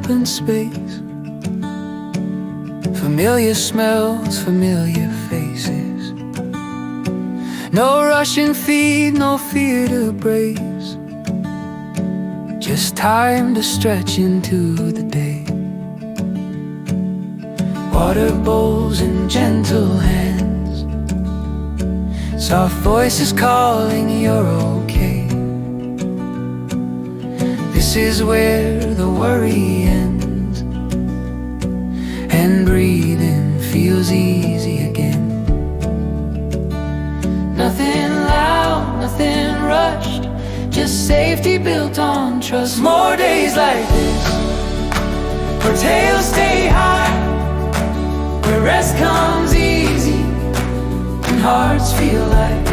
open space. Familiar smells, familiar faces. No rushing feet, no fear to brace. Just time to stretch into the day. Water bowls in gentle hands. Soft voices calling you're okay. This is where the worry ends, and breathing feels easy again. Nothing loud, nothing rushed, just safety built on trust. More days like this, where tails stay high, where rest comes easy and hearts feel light.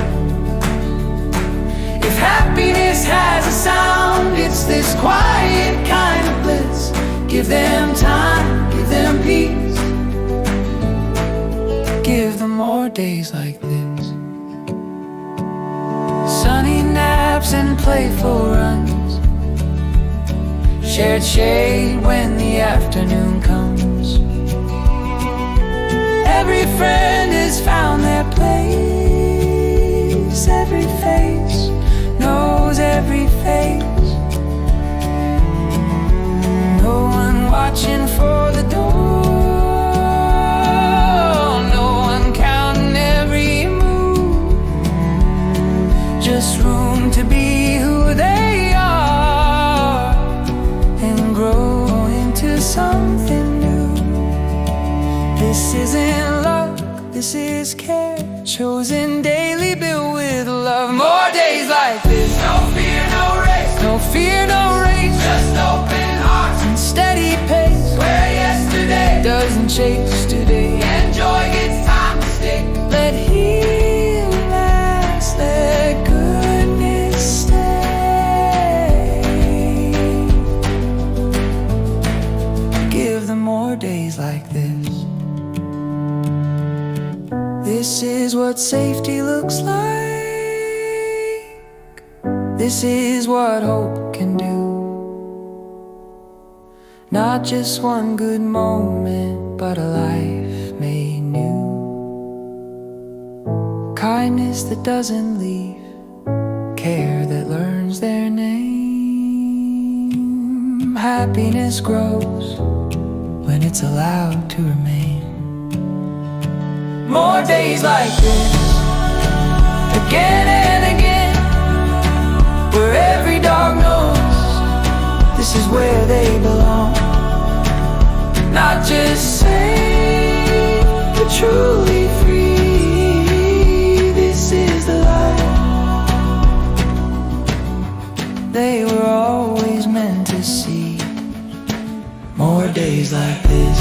If happiness has a sound, it's this quiet kind of bliss. Give them time, give them peace. Give them more days like this. Sunny naps and playful runs, shared shade when the afternoon comes. Every friend has found their place. Every face knows every face. No one watching for the door, no one counting every move. Just room to be who they are and grow into something new. This isn't luck, this is care, chosen daily, built with love. More days like this. No fear, no race. No fear, no race. Just open hearts and steady pace. Where yesterday doesn't chase today, and joy gets time to stay. Let heal last, let goodness stay. Give them more days like this. This is what safety looks like. This is what hope can do. Not just one good moment, but a life made new. Kindness that doesn't leave, care that learns their name. Happiness grows when it's allowed to remain. More days like this, again and again, where every dog knows this is where they belong. Not just safe, but truly free. This is the life they were always meant to see. More days like this.